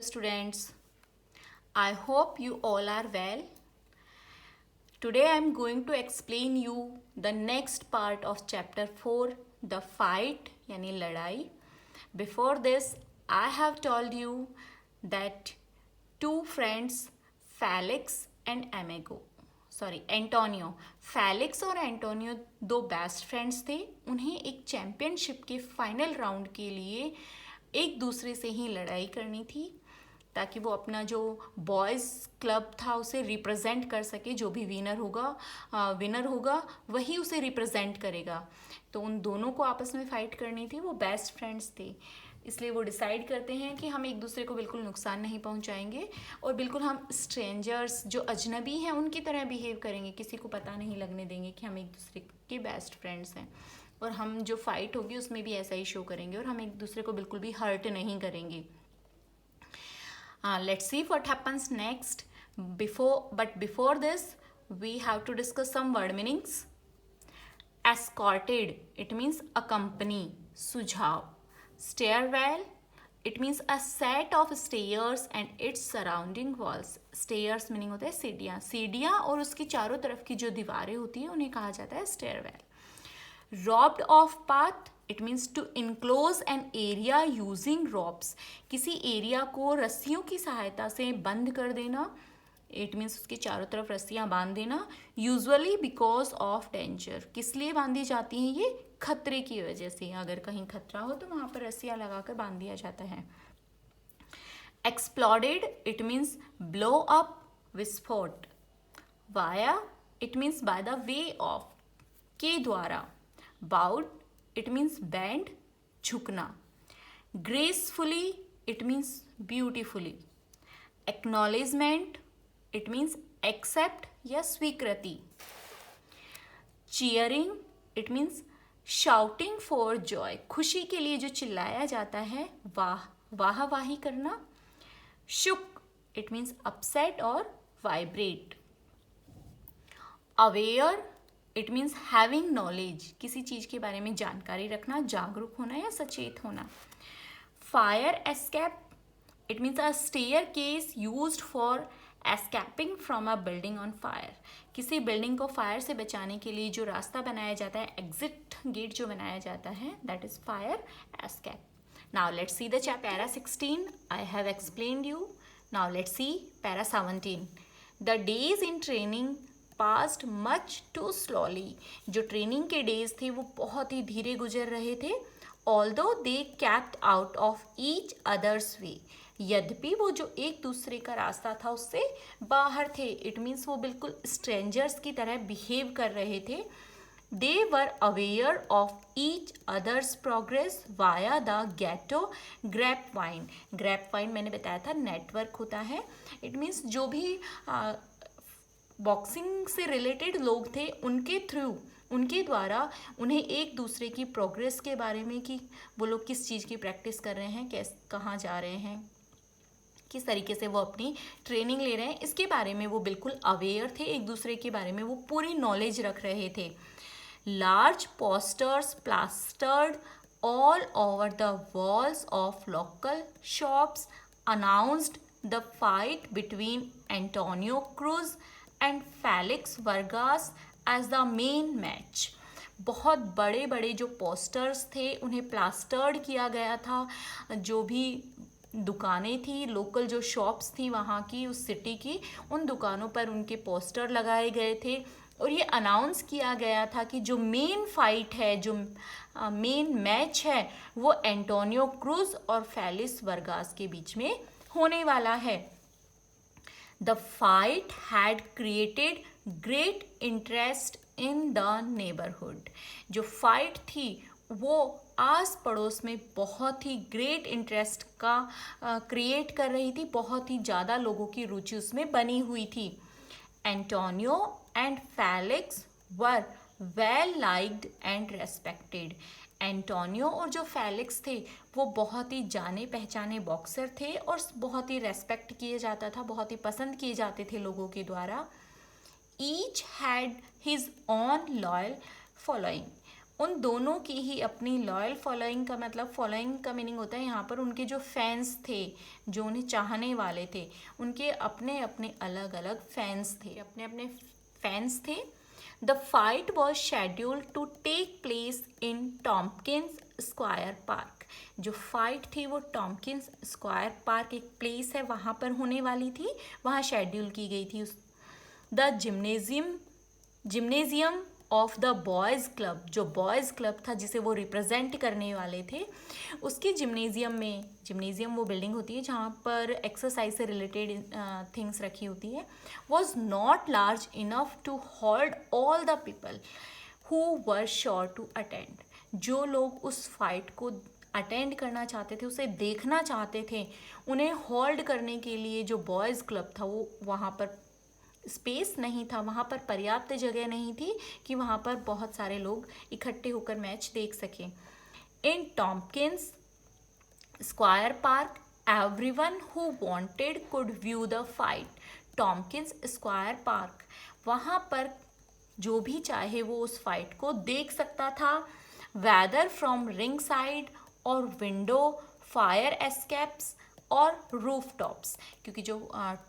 Students, I hope you all are well. Today I am going to explain you the next part of chapter 4, the fight यानी लड़ाई. Before this, I have told you that two friends, Felix and Antonio. Felix और Antonio दो best friends थे. उन्हें एक championship के final round के लिए एक दूसरे से ही लड़ाई करनी थी ताकि वो अपना जो बॉयज़ क्लब था उसे रिप्रेजेंट कर सके. जो भी विनर होगा वही उसे रिप्रेजेंट करेगा. तो उन दोनों को आपस में फ़ाइट करनी थी. वो बेस्ट फ्रेंड्स थे, इसलिए वो डिसाइड करते हैं कि हम एक दूसरे को बिल्कुल नुकसान नहीं पहुंचाएंगे और बिल्कुल हम स्ट्रेंजर्स जो अजनबी हैं उनकी तरह बिहेव करेंगे. किसी को पता नहीं लगने देंगे कि हम एक दूसरे के बेस्ट फ्रेंड्स हैं. और हम जो फाइट होगी उसमें भी ऐसा ही शो करेंगे और हम एक दूसरे को बिल्कुल भी हर्ट नहीं करेंगे. Let's see what happens next. Before this, we have to discuss some word meanings. Escorted, it means accompany, सुझाव. Stairwell, it means a set of stairs and its surrounding walls. Stairs meaning होता है सीढ़ियाँ. सीढ़ियाँ और उसकी चारों तरफ की जो दीवारें होती है उन्हें कहा जाता है stairwell. Robbed of path, it means to enclose an area using ropes. किसी एरिया को रस्सियों की सहायता से बंद कर देना. इट मीन्स उसके चारों तरफ रस्सियाँ बांध देना. Usually because of danger. किस लिए बांधी जाती हैं ये? खतरे की वजह से. अगर कहीं खतरा हो तो वहाँ पर रस्सियाँ लगाकर बांध दिया जाता है. Exploded, it means blow up, विस्फोट. Via, it means by the way of, के द्वारा. बाउड, it means bend, झुकना. gracefully, it means beautifully. acknowledgement, it means accept या स्वीकृति. cheering, it means shouting for joy, खुशी के लिए जो चिल्लाया जाता है, वाह वाही करना. shook, it means upset और vibrate. aware, it means having knowledge, किसी चीज़ के बारे में जानकारी रखना, जागरूक होना या सचेत होना. Fire escape, it means a staircase used for escaping from a building on fire. किसी बिल्डिंग को फायर से बचाने के लिए जो रास्ता बनाया जाता है, एग्जिट गेट जो बनाया जाता है, that is fire escape. Now let's see the para 16. I have explained you. Now let's see para 17. The days in training passed much too slowly. जो ट्रेनिंग के डेज थे वो बहुत ही धीरे गुजर रहे थे. Although they kept out of each other's way, यद्यपि वो जो एक दूसरे का रास्ता था उससे बाहर थे. इट मीन्स वो बिल्कुल स्ट्रेंजर्स की तरह बिहेव कर रहे थे. They were aware of each other's progress via the ghetto grapevine. Grapevine मैंने बताया था नेटवर्क होता है. इट मीन्स जो भी बॉक्सिंग से रिलेटेड लोग थे उनके द्वारा उन्हें एक दूसरे की प्रोग्रेस के बारे में, कि वो लोग किस चीज़ की प्रैक्टिस कर रहे हैं, कहाँ जा रहे हैं, किस तरीके से वो अपनी ट्रेनिंग ले रहे हैं, इसके बारे में वो बिल्कुल अवेयर थे. एक दूसरे के बारे में वो पूरी नॉलेज रख रहे थे. Large posters plastered all over the walls of local shops announced the fight between Antonio Cruz and Felix Vargas as the main match. बहुत बड़े बड़े जो पोस्टर्स थे उन्हें प्लास्टर्ड किया गया था. जो भी दुकानें थी, लोकल जो शॉप्स थी वहाँ की, उस सिटी की, उन दुकानों पर उनके पोस्टर लगाए गए थे और ये अनाउंस किया गया था कि जो मेन फाइट है, जो मेन मैच है, वो एंटोनियो क्रूज और फेलिक्स वर्गास के बीच में होने वाला है. The fight had created great interest in the neighborhood. जो फाइट थी वो आस पड़ोस में बहुत ही ग्रेट इंटरेस्ट का क्रिएट कर रही थी. बहुत ही ज़्यादा लोगों की रुचि उसमें बनी हुई थी. Antonio and Felix were well liked and respected. Antonio और जो फेलिक्स थे वो बहुत ही जाने पहचाने बॉक्सर थे और बहुत ही रेस्पेक्ट किए जाता था, बहुत ही पसंद किए जाते थे लोगों के द्वारा. Each had his on loyal following. उन दोनों की ही अपनी लॉयल फॉलोइंग का मतलब फॉलोइंग का मीनिंग होता है यहाँ पर उनके जो फैंस थे, जो उन्हें चाहने वाले थे, उनके अपने अपने अलग अलग फैंस थे, अपने अपने फैंस थे। The fight was scheduled to take place in Tompkins Square Park. जो फाइट थी वो टॉम्किंस स्क्वायर पार्क एक प्लेस है वहाँ पर होने वाली थी, वहाँ शेड्यूल की गई थी। The gymnasium of the boys club, जो बॉयज़ क्लब था जिसे वो रिप्रेजेंट करने वाले थे, उसके जिम्नेजियम वो बिल्डिंग होती है जहाँ पर एक्सरसाइज से रिलेटेड थिंग्स रखी होती है, was not large enough to hold all the people who were sure to attend. जो लोग उस फाइट को अटेंड करना चाहते थे, उसे देखना चाहते थे, उन्हें होल्ड करने के लिए जो बॉयज़ क्लब था वो वहाँ पर स्पेस नहीं था, वहाँ पर पर्याप्त जगह नहीं थी कि वहाँ पर बहुत सारे लोग इकट्ठे होकर मैच देख सकें। In Tompkins Square Park everyone who wanted could view the fight. Tompkins Square Park, वहाँ पर जो भी चाहे वो उस फाइट को देख सकता था, वेदर फ्रॉम रिंग साइड और विंडो, फायर एस्केप्स और रूफ टॉप्स। क्योंकि जो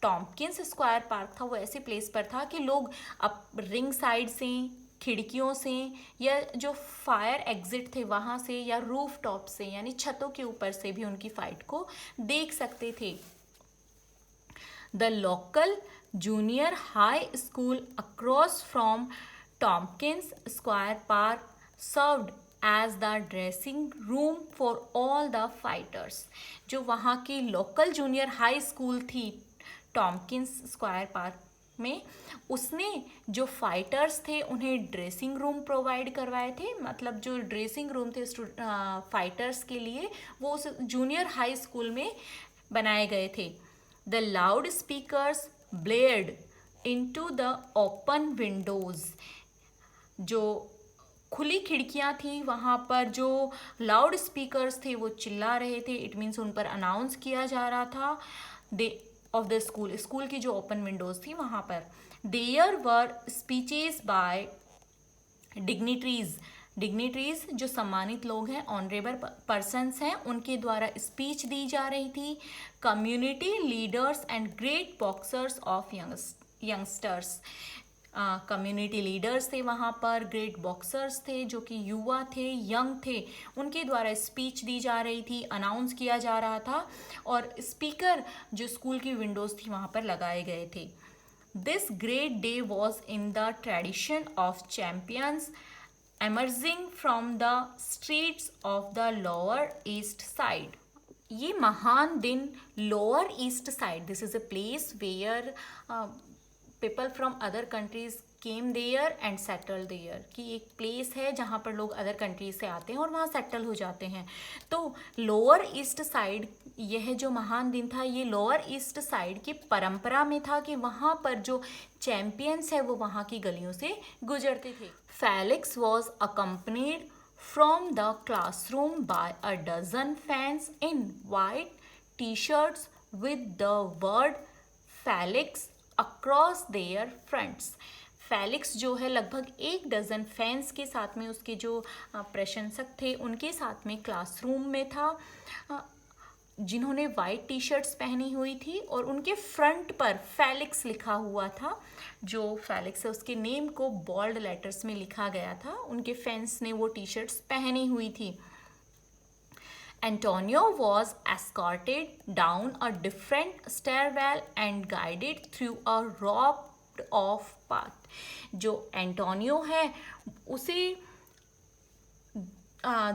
टॉम्किंस स्क्वायर पार्क था वो ऐसे प्लेस पर था कि लोग अब रिंग साइड से, खिड़कियों से, या जो फायर एग्जिट थे वहाँ से, या रूफ टॉप से यानी छतों के ऊपर से भी उनकी फाइट को देख सकते थे। The local junior high school across from Tompkins Square Park served as the dressing room for all the fighters. जो वहाँ की लोकल जूनियर हाई स्कूल थी टॉम्किंस स्क्वायर पार्क में, उसने जो फाइटर्स थे उन्हें ड्रेसिंग रूम प्रोवाइड करवाए थे। मतलब जो ड्रेसिंग रूम थे फाइटर्स के लिए वो उस जूनियर हाई स्कूल में बनाए गए थे। The loud speakers blared into the open windows. जो खुली खिड़कियाँ थी वहाँ पर जो लाउड स्पीकर्स थे वो चिल्ला रहे थे, इट मीन्स उन पर अनाउंस किया जा रहा था दे ऑफ द स्कूल की जो ओपन विंडोज़ थी वहाँ पर। There were speeches by dignitaries जो सम्मानित लोग हैं, ऑनरेबल पर्सन्स हैं, उनके द्वारा स्पीच दी जा रही थी। Community leaders and great boxers of youngsters. Community leaders थे वहाँ पर, ग्रेट बॉक्सर्स थे जो कि युवा थे, यंग थे, उनके द्वारा स्पीच दी जा रही थी, अनाउंस किया जा रहा था, और स्पीकर जो स्कूल की विंडोज़ थी वहाँ पर लगाए गए थे। This great day was in the tradition of champions emerging from the streets of the lower east side। ये महान दिन lower east side, this is a place where people from other countries came there and settle there, कि एक place है जहाँ पर लोग other countries से आते हैं और वहाँ सेटल हो जाते हैं। तो लोअर ईस्ट साइड, यह जो महान दिन था ये लोअर ईस्ट साइड की परंपरा में था कि वहाँ पर जो चैम्पियंस है वो वहाँ की गलियों से गुजरते थे। Felix was accompanied from the classroom by a dozen fans in white T shirts with the word Felix across their fronts. Felix जो है लगभग 1 डज़न फैंस के साथ में, उसके जो प्रशंसक थे उनके साथ में क्लासरूम में था, जिन्होंने वाइट टी शर्ट्स पहनी हुई थी और उनके फ्रंट पर फेलिक्स लिखा हुआ था। जो फेलिक्स है उसके नेम को बोल्ड लेटर्स में लिखा गया था, उनके फैंस ने वो टी शर्ट्स पहनी हुई थी। Antonio was escorted down a different stairwell and guided through a roped off path। जो एंटोनियो है उसे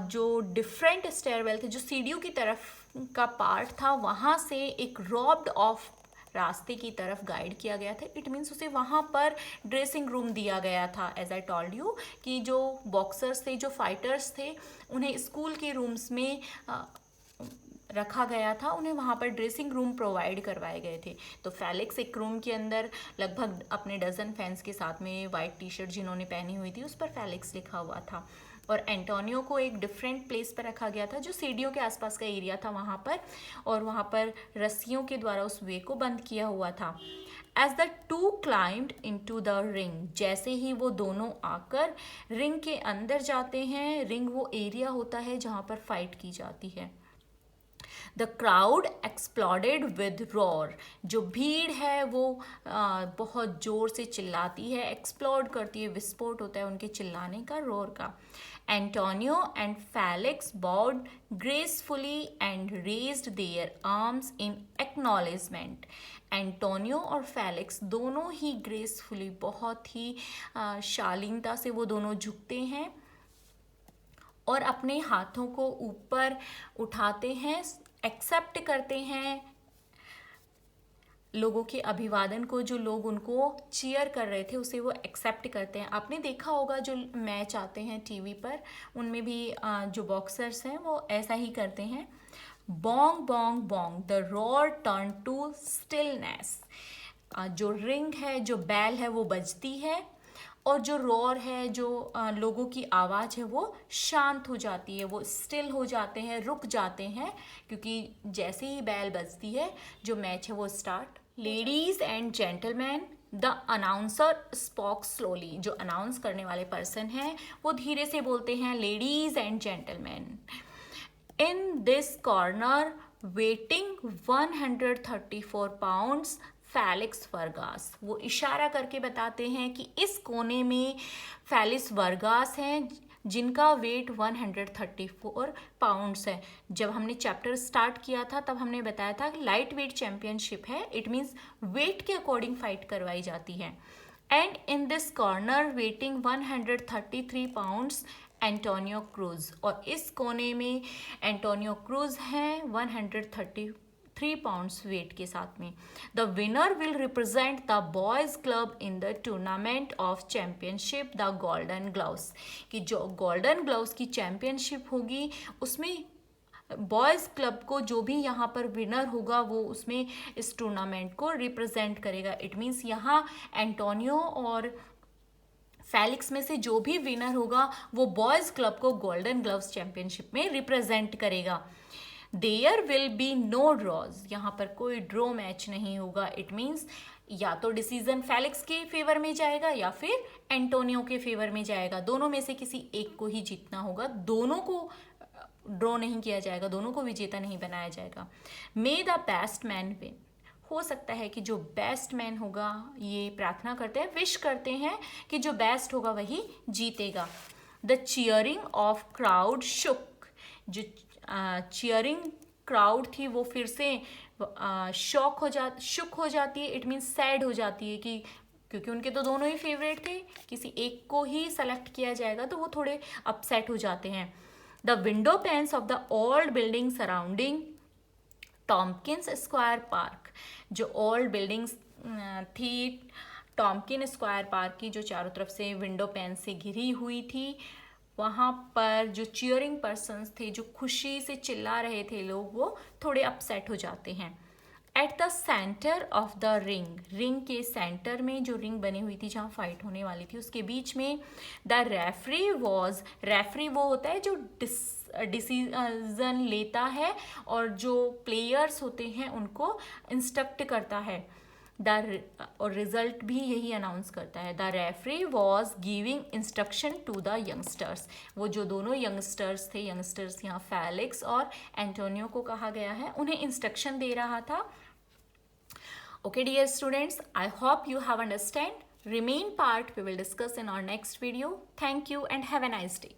जो डिफरेंट स्टेयरवेल थे, जो सीढ़ियों की तरफ का पार्ट था, वहाँ से एक रॉब्ड ऑफ रास्ते की तरफ गाइड किया गया था। इट मीन्स उसे वहाँ पर ड्रेसिंग रूम दिया गया था। एज आई टोल्ड यू कि जो बॉक्सर्स थे, जो फाइटर्स थे, उन्हें स्कूल के रूम्स में रखा गया था, उन्हें वहाँ पर ड्रेसिंग रूम प्रोवाइड करवाए गए थे। तो फेलिक्स एक रूम के अंदर लगभग अपने डजन फैंस के साथ में वाइट टी शर्ट जिन्होंने पहनी हुई थी उस पर फेलिक्स लिखा हुआ था। और एंटोनियो को एक डिफरेंट प्लेस पर रखा गया था जो सीढ़ियों के आसपास का एरिया था वहाँ पर, और वहाँ पर रस्सियों के द्वारा उस वे को बंद किया हुआ था। As the two climbed into the ring, जैसे ही वो दोनों आकर रिंग के अंदर जाते हैं, रिंग वो एरिया होता है जहाँ पर फाइट की जाती है। The crowd exploded with roar, जो भीड़ है वो बहुत जोर से चिल्लाती है, एक्सप्लोड करती है, विस्फोट होता है उनके चिल्लाने का, रोर का। Antonio and Felix bowed gracefully and raised there arms in acknowledgement. Antonio और फेलिक्स दोनों ही ग्रेसफुली, बहुत ही शालीनता से वो दोनों झुकते हैं और अपने हाथों को ऊपर उठाते हैं, एक्सेप्ट करते हैं लोगों के अभिवादन को, जो लोग उनको चीयर कर रहे थे उसे वो एक्सेप्ट करते हैं। आपने देखा होगा जो मैच आते हैं टीवी पर, उनमें भी जो बॉक्सर्स हैं वो ऐसा ही करते हैं। Bong bong bong the roar turn to stillness, जो रिंग है, जो बैल है वो बजती है, और जो रॉर है, जो लोगों की आवाज़ है वो शांत हो जाती है, वो स्टिल हो जाते हैं, रुक जाते हैं, क्योंकि जैसे ही बैल बजती है जो मैच है वो start. Ladies and gentleman the announcer spoke slowly, जो अनाउंस करने वाले पर्सन हैं वो धीरे से बोलते हैं, ladies and gentleman in this corner waiting 134 pounds Felix Vargas. वो इशारा करके बताते हैं कि इस कोने में फेलिक्स वर्गास हैं जिनका वेट 134 पाउंड्स है। जब हमने चैप्टर स्टार्ट किया था तब हमने बताया था कि लाइट वेट चैंपियनशिप है, इट मीन्स वेट के अकॉर्डिंग फाइट करवाई जाती है। And in this corner waiting 133 pounds Antonio cruise, और इस कोने में एंटोनियो क्रूज हैं 133 पाउंड्स वेट के साथ में। The winner will represent the boys club in the tournament of championship the golden gloves, कि जो गोल्डन ग्लव्स की चैंपियनशिप होगी उसमें बॉयज़ क्लब को जो भी यहाँ पर विनर होगा वो उसमें इस टूर्नामेंट को रिप्रेजेंट करेगा। इट मीन्स यहाँ एंटोनियो और फेलिक्स में से जो भी विनर होगा वो बॉयज़ क्लब को गोल्डन ग्लव्स चैंपियनशिप में रिप्रेजेंट करेगा। There will be no draws, यहाँ पर कोई ड्रॉ मैच नहीं होगा। इट मीन्स या तो डिसीजन फेलिक्स के फेवर में जाएगा या फिर एंटोनियो के फेवर में जाएगा, दोनों में से किसी एक को ही जीतना होगा, दोनों को ड्रॉ नहीं किया जाएगा, दोनों को विजेता नहीं बनाया जाएगा। मे द बेस्ट मैन विन, हो सकता है कि जो बेस्ट मैन होगा, ये प्रार्थना करते हैं, विश करते हैं कि जो बेस्ट होगा वही जीतेगा। द चीयरिंग ऑफ क्राउड शुक, जो चीयरिंग क्राउड थी वो फिर से शुक हो जाती है। इट मीन्स सैड हो जाती है कि क्योंकि उनके तो दोनों ही फेवरेट थे, किसी एक को ही सेलेक्ट किया जाएगा तो वो थोड़े अपसेट हो जाते हैं। The window panes of the old building surrounding Tompkins Square Park, जो ओल्ड बिल्डिंग्स थी टॉम्किन स्क्वायर पार्क की, जो चारों तरफ से विंडो पैन से घिरी हुई थी, वहाँ पर जो चीयरिंग पर्सन्स थे, जो खुशी से चिल्ला रहे थे लोग, वो थोड़े अपसेट हो जाते हैं। At the centre of the ring, ring के सेंटर में जो रिंग बनी हुई थी जहाँ फाइट होने वाली थी उसके बीच में द रेफरी वॉज, रेफरी वो होता है जो डिसीजन लेता है और जो प्लेयर्स होते हैं उनको इंस्ट्रक्ट करता है, और रिजल्ट भी यही अनाउंस करता है। The referee was giving instruction to the youngsters, वो जो दोनों यंगस्टर्स थे, यंगस्टर्स यहाँ फेलिक्स और एंटोनियो को कहा गया है, उन्हें इंस्ट्रक्शन दे रहा था। Okay dear students, I hope you have understand. Remain part we will discuss in our next video. Thank you and have a nice day.